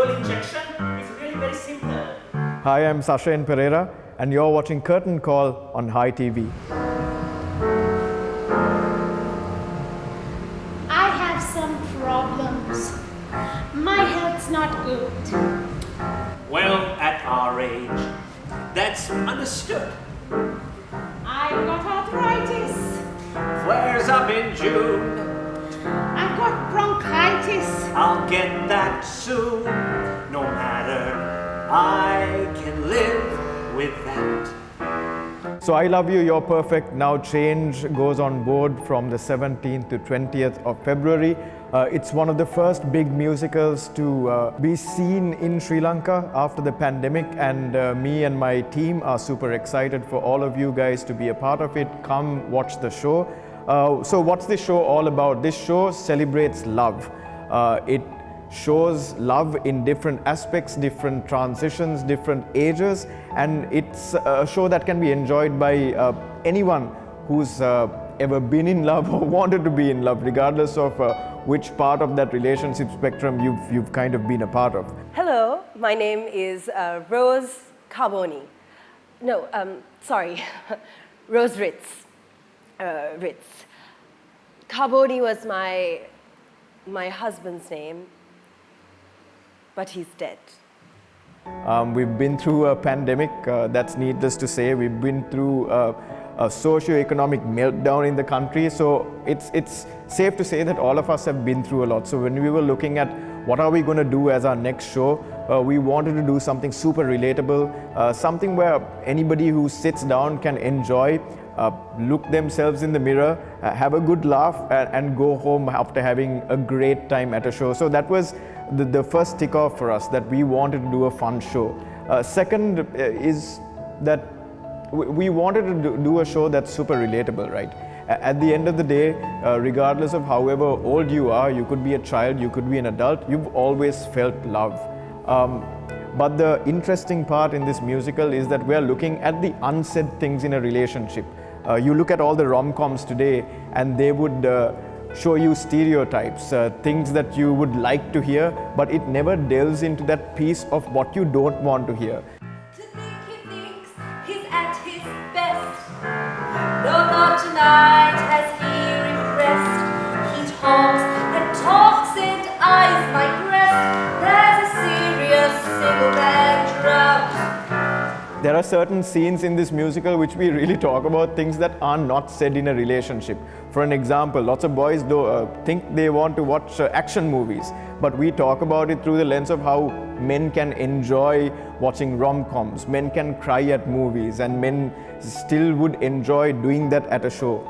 fuel injection is really very simple. Hi, I'm Sashen Pereira, and you're watching Curtain Call on Hi TV. I have some problems. My health's not good. Well, at our age, that's understood. I've got arthritis. Flares up in June. I've got bronchitis. I'll get that soon. No matter, I can live with that. So I Love You, You're Perfect now Change goes on board from the 17th to 20th of February. It's one of the first big musicals to be seen in Sri Lanka after the pandemic, and me and my team are super excited for all of you guys to be a part of it. Come watch the show. So what's this show all about? This show celebrates love. It shows love in different aspects, different transitions, different ages, and it's a show that can be enjoyed by anyone who's ever been in love or wanted to be in love, regardless of which part of that relationship spectrum you've kind of been a part of. Hello, my name is Rose Carboni. No, sorry, Rose Ritz. Ritz. Carboni was my husband's name, but he's dead. We've been through a pandemic, that's needless to say. We've been through a socio-economic meltdown in the country, so it's safe to say that all of us have been through a lot. So when we were looking at what are we going to do as our next show, we wanted to do something super relatable, something where anybody who sits down can enjoy, look themselves in the mirror, have a good laugh, and go home after having a great time at a show. So that was the first tick off for us, that we wanted to do a fun show. Second is that we wanted to do a show that's super relatable, right? At the end of the day, regardless of however old you are, you could be a child, you could be an adult, you've always felt love. But the interesting part in this musical is that we're looking at the unsaid things in a relationship. You look at all the rom-coms today, and they would show you stereotypes, things that you would like to hear, but it never delves into that piece of what you don't want to hear. No, not tonight has he repressed. He talks and eyes my breast. There's a serious single man drought. There are certain scenes in this musical which we really talk about things that are not said in a relationship. For an example, lots of boys think they want to watch action movies, but we talk about it through the lens of how men can enjoy watching rom-coms, men can cry at movies, and men still would enjoy doing that at a show.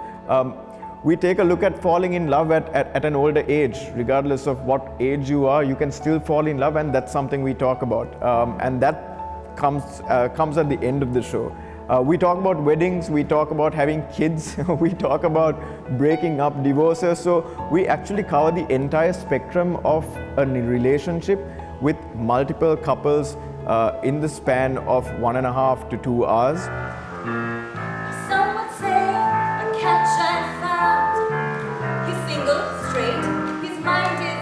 We take a look at falling in love at an older age. Regardless of what age you are, you can still fall in love, and that's something we talk about. And that comes at the end of the show. We talk about weddings, we talk about having kids, we talk about breaking up, divorces. So we actually cover the entire spectrum of a relationship with multiple couples in the span of 1.5 to 2 hours. Some would say a catch I found. He's single, straight, his mind is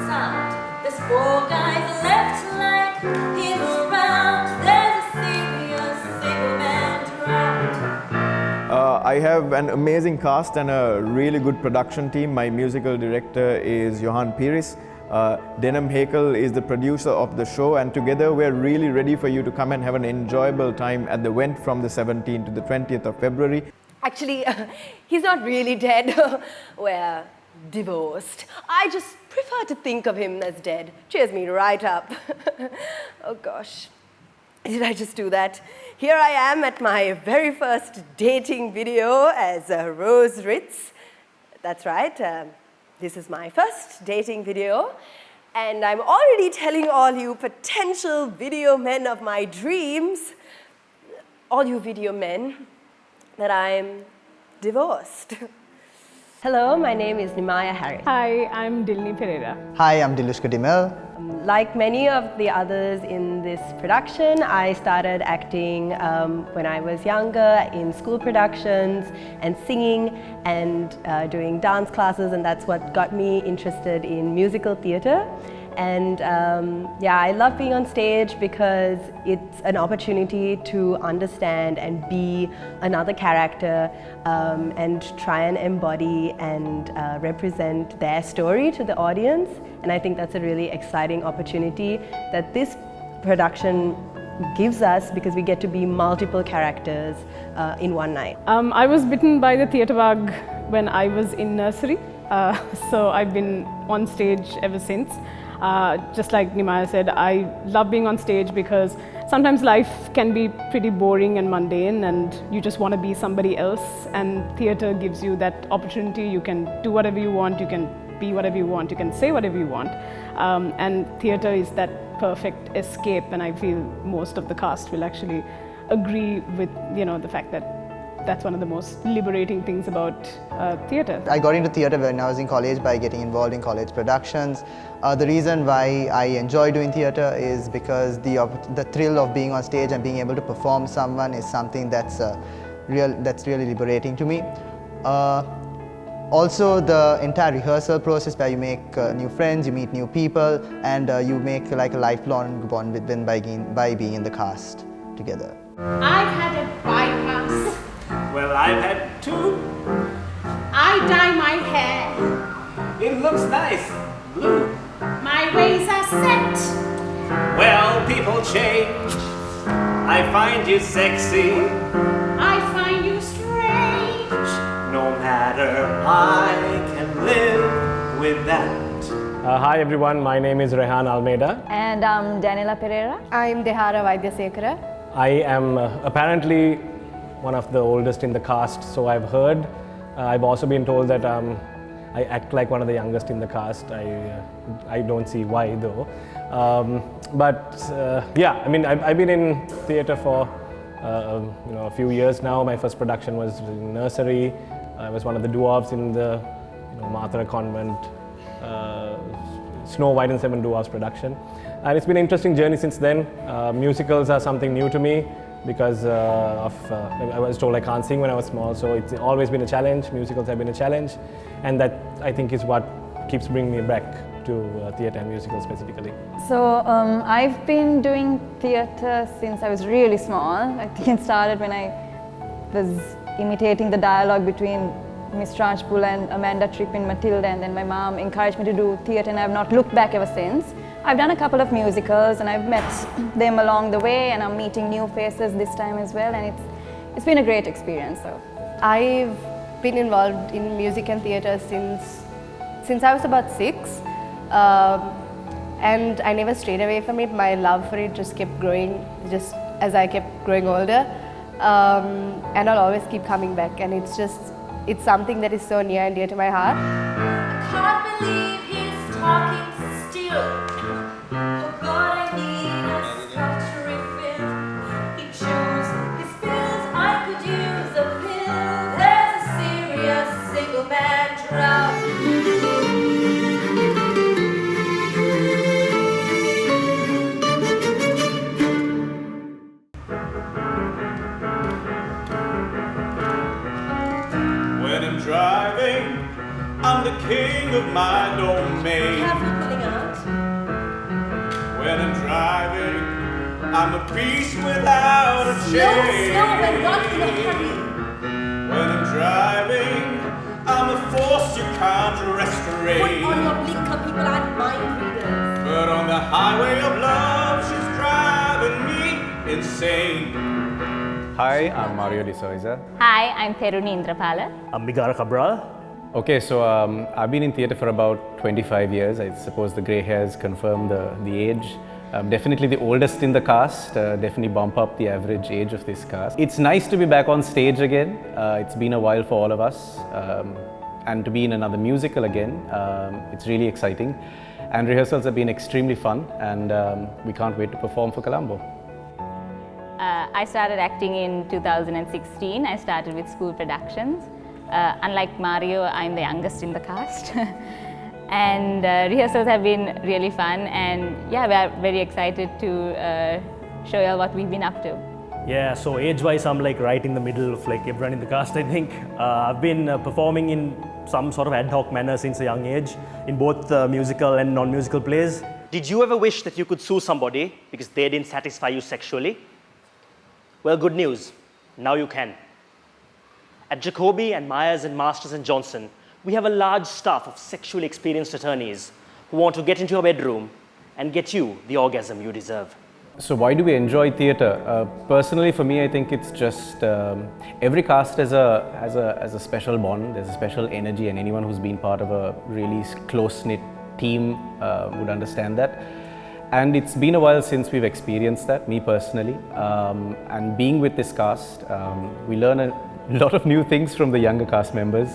sound. There's 4 guys left like him around. There's a serious single man drought. I have an amazing cast and a really good production team. My musical director is Johan Piris. Denham Hakel is the producer of the show, and together we're really ready for you to come and have an enjoyable time at the Went from the 17th to the 20th of February. Actually, he's not really dead. We're divorced. I just prefer to think of him as dead. Cheers me right up. Oh gosh, did I just do that? Here I am at my very first dating video as Rose Ritz. That's right. This is my first dating video, and I'm already telling all you potential video men of my dreams, all you video men, that I'm divorced. Hello, my name is Nimaya Harris. Hi, I'm Dilni Pereira. Hi, I'm Dilushka Dimel. Like many of the others in this production, I started acting when I was younger in school productions and singing and doing dance classes, and that's what got me interested in musical theatre. And yeah, I love being on stage because it's an opportunity to understand and be another character and try and embody and represent their story to the audience. And I think that's a really exciting opportunity that this production gives us because we get to be multiple characters in one night. I was bitten by the theatre bug when I was in nursery, so I've been on stage ever since. Just like Nimaya said, I love being on stage because sometimes life can be pretty boring and mundane and you just want to be somebody else, and theatre gives you that opportunity. You can do whatever you want, you can be whatever you want, you can say whatever you want, and theatre is that perfect escape, and I feel most of the cast will actually agree with the fact that that's one of the most liberating things about theatre. I got into theatre when I was in college by getting involved in college productions. The reason why I enjoy doing theatre is because the thrill of being on stage and being able to perform someone is something that's really liberating to me. Also, the entire rehearsal process where you make new friends, you meet new people, and you make like a lifelong bond with them by being in the cast together. I've had a bypass. Well, I've had two. I dye my hair. It looks nice. Blue. My ways are set. Well, people change. I find you sexy. I find you strange. No matter, I can live with that. Hi everyone, my name is Rehan Almeida. And I'm Daniela Pereira. I'm Dehara Vaidyasekara. I am apparently one of the oldest in the cast, so I've heard. I've also been told that I act like one of the youngest in the cast. I don't see why though. Yeah, I mean, I've been in theatre for a few years now. My first production was in nursery. I was one of the dwarves in the Mathura Convent Snow White and Seven Dwarfs production. And it's been an interesting journey since then. Musicals are something new to me because I was told I can't sing when I was small, so it's always been a challenge. Musicals have been a challenge, and that I think is what keeps bringing me back to theatre and musicals specifically. So I've been doing theatre since I was really small. I think it started when I was imitating the dialogue between Miss Rajpul and Amanda Tripp in Matilda, and then my mom encouraged me to do theatre, and I've not looked back ever since. I've done a couple of musicals and I've met them along the way, and I'm meeting new faces this time as well, and it's been a great experience. So I've been involved in music and theatre since I was about 6, and I never strayed away from it. My love for it just kept growing just as I kept growing older, and I'll always keep coming back, and it's something that is so near and dear to my heart. I can't believe he's talking still. Oh God, I need a scotch refill. He chews his pills, I could use a pill. There's a serious single man drought. When I'm driving, I'm the king of my domain. Careful pulling out. When I'm driving, I'm a beast without a chain. Slow, we're not in a hurry. When I'm driving, I'm a force you can't restrain. Put on your blinker, people aren't mind readers. But on the highway of love, she's driving me insane. Hi, I'm Mario De Souza. Hi, I'm Peruni Indrapala. I'm Migara Cabral. Okay, so I've been in theatre for about 25 years. I suppose the grey hairs confirm the age. I'm definitely the oldest in the cast, definitely bump up the average age of this cast. It's nice to be back on stage again. It's been a while for all of us. And to be in another musical again, it's really exciting. And rehearsals have been extremely fun, and we can't wait to perform for Colombo. I started acting in 2016. I started with school productions. Unlike Mario, I'm the youngest in the cast. And rehearsals have been really fun, and yeah, we are very excited to show you all what we've been up to. Yeah, so age-wise, I'm like right in the middle of like everyone in the cast, I think. I've been performing in some sort of ad hoc manner since a young age in both musical and non-musical plays. Did you ever wish that you could sue somebody because they didn't satisfy you sexually? Well, good news. Now you can. At Jacoby and Myers and Masters and Johnson, we have a large staff of sexually experienced attorneys who want to get into your bedroom and get you the orgasm you deserve. So why do we enjoy theatre? Personally, for me, I think it's just every cast has a special bond. There's a special energy, and anyone who's been part of a really close-knit team would understand that. And it's been a while since we've experienced that, me personally. And being with this cast, we learn a lot of new things from the younger cast members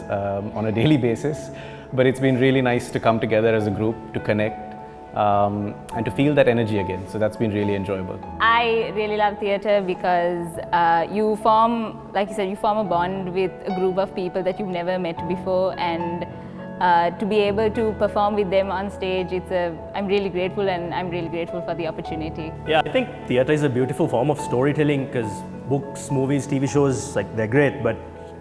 on a daily basis. But it's been really nice to come together as a group, to connect, and to feel that energy again. So that's been really enjoyable. I really love theatre because you form, like you said, you form a bond with a group of people that you've never met before, and to be able to perform with them on stage, I'm really grateful, and I'm really grateful for the opportunity. Yeah, I think theatre is a beautiful form of storytelling because books, movies, TV shows, like they're great, but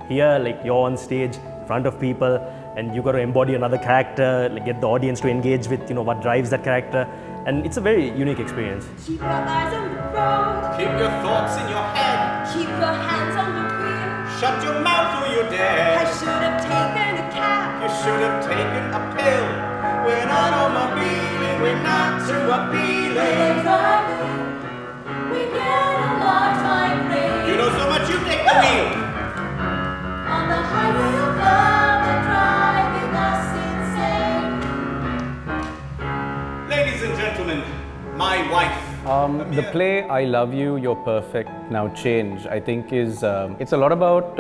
here, like you're on stage in front of people and you got to embody another character, like get the audience to engage with, what drives that character, and it's a very unique experience. Keep your eyes on the road. Keep your thoughts in your head. Keep your hands on the wheel. Shut your mouth or you dare. I should have taken a cab. You should have taken a pill. We're not automobiling, we're not too appealing. We get a lot vibrating. You know so much, you take the wheel. On the highway of love, they're driving us insane. Ladies and gentlemen, my wife. The play I Love You, You're Perfect, Now Change, I think is, it's a lot about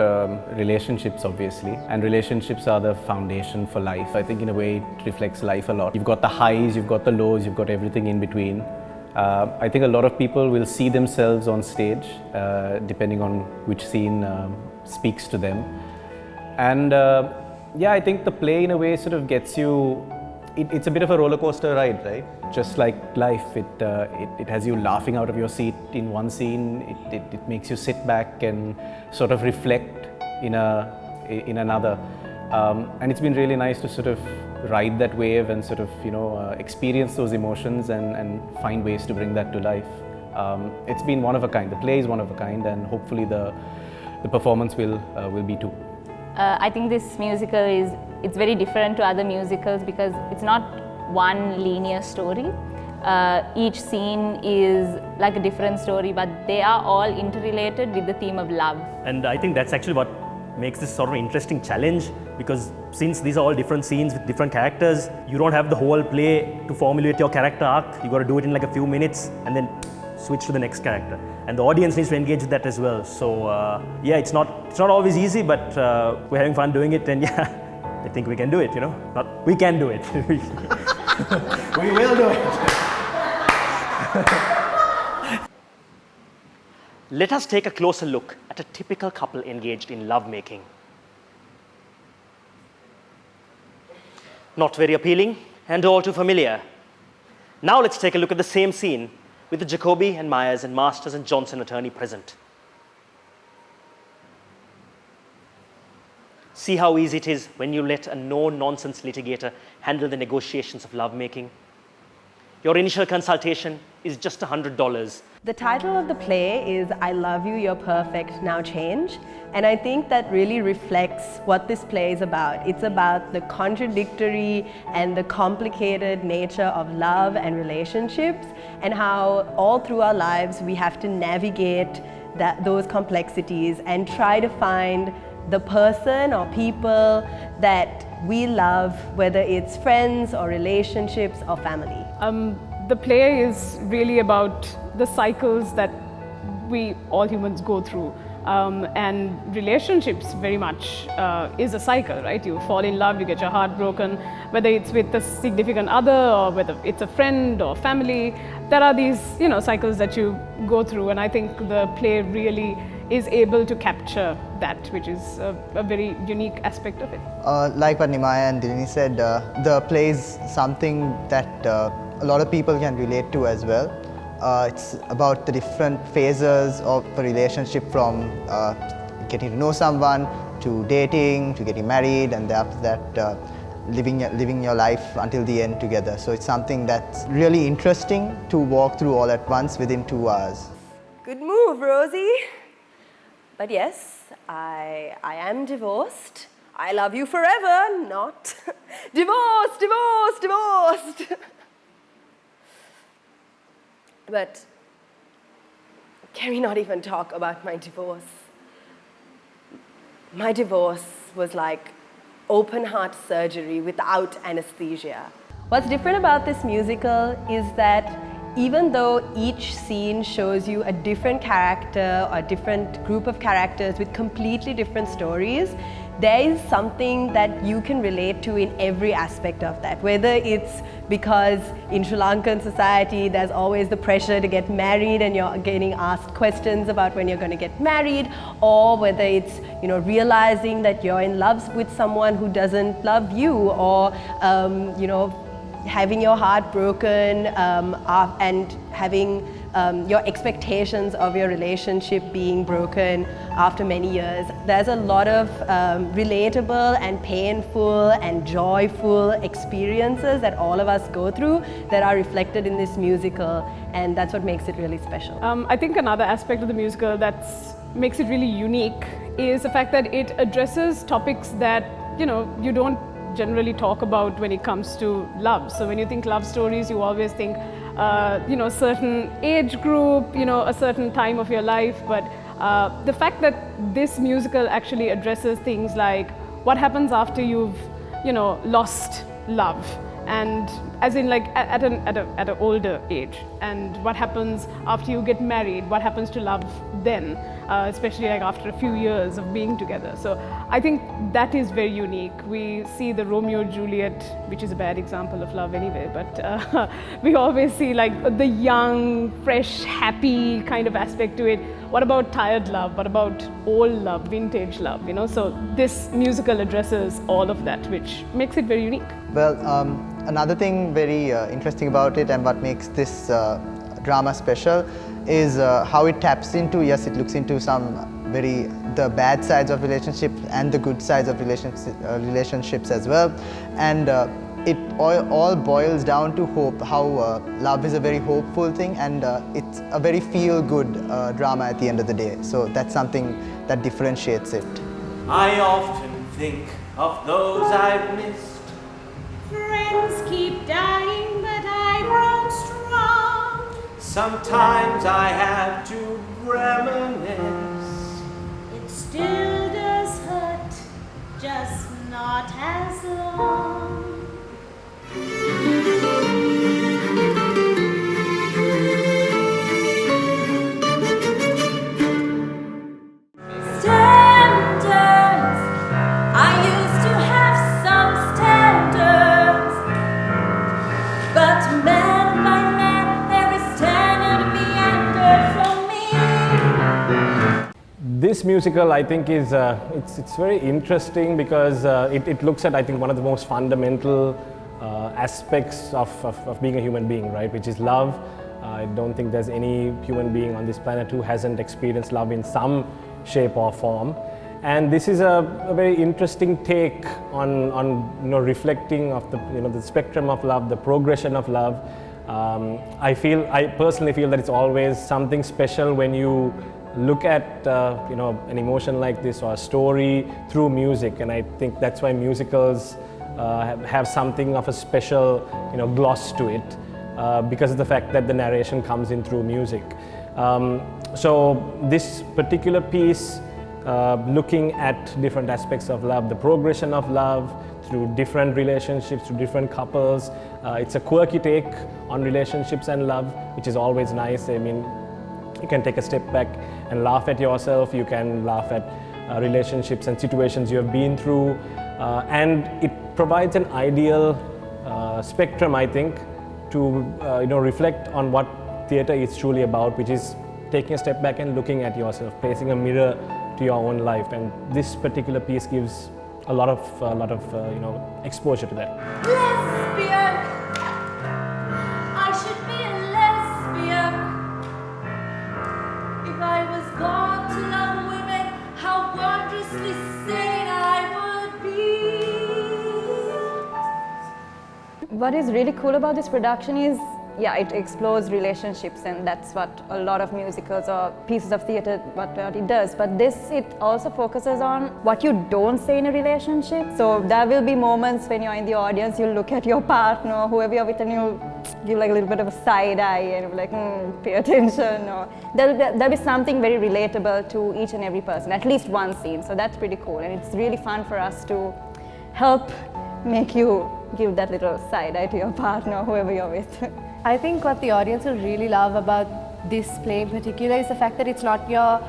relationships, obviously, and relationships are the foundation for life. I think in a way it reflects life a lot. You've got the highs, you've got the lows, you've got everything in between. I think a lot of people will see themselves on stage, depending on which scene speaks to them. And yeah, I think the play in a way sort of gets you, it's a bit of a roller coaster ride, right? Just like life, it has you laughing out of your seat in one scene, it makes you sit back and sort of reflect in another. And it's been really nice to sort of ride that wave and sort of, experience those emotions and find ways to bring that to life. It's been one of a kind. The play is one of a kind, and hopefully the performance will be too. I think this musical it's very different to other musicals because it's not one linear story. Each scene is like a different story, but they are all interrelated with the theme of love. And I think that's actually what makes this sort of interesting challenge, because since these are all different scenes with different characters, you don't have the whole play to formulate your character arc. You got to do it in like a few minutes and then switch to the next character. And the audience needs to engage with that as well. So yeah, it's not always easy, but we're having fun doing it, and yeah, I think we can do it, we can do it. We will do it. Let us take a closer look at a typical couple engaged in lovemaking. Not very appealing and all too familiar. Now let's take a look at the same scene with the Jacoby and Myers and Masters and Johnson attorney present. See how easy it is when you let a no-nonsense litigator handle the negotiations of lovemaking. Your initial consultation is just $100. The title of the play is I Love You, You're Perfect, Now Change. And I think that really reflects what this play is about. It's about the contradictory and the complicated nature of love and relationships, and how all through our lives we have to navigate those complexities and try to find the person or people that we love, whether it's friends or relationships or family. The play is really about the cycles that we all humans go through. And relationships very much is a cycle, right? You fall in love, you get your heart broken, whether it's with a significant other or whether it's a friend or family. There are these, cycles that you go through, and I think the play really is able to capture that, which is a very unique aspect of it. Like what Nimaya and Dilini said, the play is something that a lot of people can relate to as well. It's about the different phases of a relationship, from getting to know someone to dating to getting married, and after that living your life until the end together. So it's something that's really interesting to walk through all at once within 2 hours. Good move, Rosie. But yes, I am divorced. I love you forever, not divorced, divorced, divorced. But can we not even talk about my divorce? My divorce was like open heart surgery without anesthesia. What's different about this musical is that even though each scene shows you a different character or a different group of characters with completely different stories, there is something that you can relate to in every aspect of that. Whether it's because in Sri Lankan society there's always the pressure to get married and you're getting asked questions about when you're going to get married, or whether it's realizing that you're in love with someone who doesn't love you, or having your heart broken and having your expectations of your relationship being broken after many years. There's a lot of relatable and painful and joyful experiences that all of us go through that are reflected in this musical, and that's what makes it really special. I think another aspect of the musical that makes it really unique is the fact that it addresses topics that you don't generally talk about when it comes to love. So when you think love stories, you always think certain age group, a certain time of your life. But the fact that this musical actually addresses things like what happens after you've lost love, and as in like at an older age, and what happens after you get married, what happens to love then, especially like after a few years of being together. So I think that is very unique. We see the Romeo Juliet, which is a bad example of love anyway, but we always see like the young, fresh, happy kind of aspect to it. What about tired love? What about old love, vintage love? So this musical addresses all of that, which makes it very unique. Well, another thing very interesting about it, and what makes this drama special, is how it taps into, yes, it looks into the bad sides of relationships and the good sides of relationships as well, and it all boils down to hope, how love is a very hopeful thing, and it's a very feel-good drama at the end of the day. So that's something that differentiates it. I often think of those I've missed. Friends keep dying, but I've grown strong. Sometimes I have to reminisce. It still does hurt, just not as long. Standards, I used to have some standards, but man by man, every standard meandered from me. This musical, I think, is it's very interesting because it looks at, I think, one of the most fundamental aspects of being a human being, right, which is love. I don't think there's any human being on this planet who hasn't experienced love in some shape or form. And this is a very interesting take on reflecting of the spectrum of love, the progression of love. I personally feel that it's always something special when you look at an emotion like this or a story through music, and I think that's why musicals have something of a special gloss to it, because of the fact that the narration comes in through music. So this particular piece, looking at different aspects of love, the progression of love through different relationships, through different couples, it's a quirky take on relationships and love, which is always nice. I mean, you can take a step back and laugh at yourself, you can laugh at relationships and situations you have been through, and it provides an ideal spectrum, I think, to reflect on what theatre is truly about, which is taking a step back and looking at yourself, placing a mirror to your own life, and this particular piece gives a lot of exposure to that. Lesbian, I should be a lesbian. If I was born to love women, how wondrously sane I would be. What is really cool about this production is, yeah, it explores relationships, and that's what a lot of musicals or pieces of theatre, what it does. But this, it also focuses on what you don't say in a relationship. So there will be moments when you're in the audience, you'll look at your partner, whoever you're with, and you'll give like a little bit of a side eye and you'll be like, pay attention. Or there'll be something very relatable to each and every person, at least one scene. So that's pretty cool, and it's really fun for us to help make you give that little side eye to your partner, whoever you're with. I think what the audience will really love about this play in particular is the fact that it's not your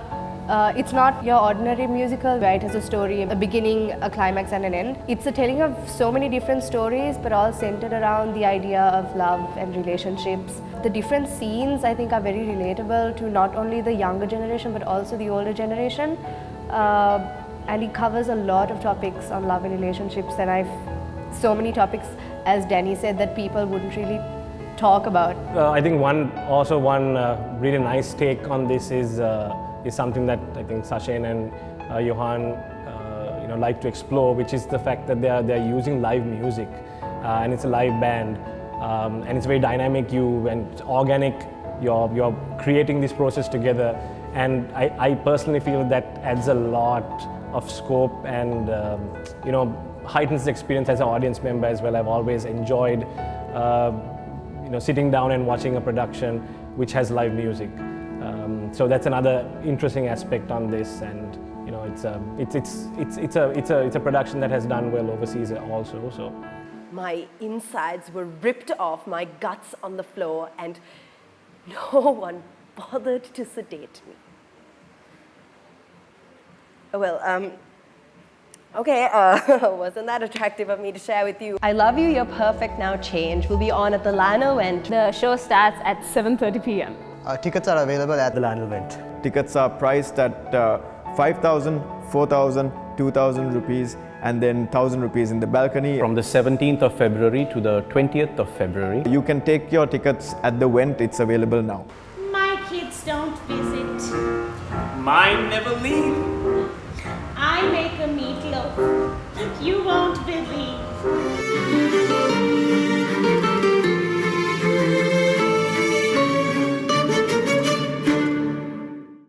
ordinary musical where it has a story, a beginning, a climax and an end. It's a telling of so many different stories, but all centered around the idea of love and relationships. The different scenes, I think, are very relatable to not only the younger generation but also the older generation. And it covers a lot of topics on love and relationships, and so many topics, as Danny said, that people wouldn't really talk about. I think one really nice take on this is something that I think Sachin and Johan like to explore, which is the fact that they're using live music, and it's a live band, and it's very dynamic. And organic. You're creating this process together, and I personally feel that adds a lot of scope and heightens the experience as an audience member as well. I've always enjoyed sitting down and watching a production which has live music. So that's another interesting aspect on this, and it's a production that has done well overseas also. So My insides were ripped off, my guts on the floor, and no one bothered to sedate me. Well, okay, wasn't that attractive of me to share with you? I Love You, You're Perfect Now Change will be on at the Lano Vent. The show starts at 7:30 p.m. Tickets are available at The Lano Vent. Tickets are priced at 5,000, 4,000, 2,000 rupees, and then 1,000 rupees in the balcony. From the 17th of February to the 20th of February. You can take your tickets at the Vent, it's available now. My kids don't visit. Mine never leave. I make a meatloaf. You won't believe.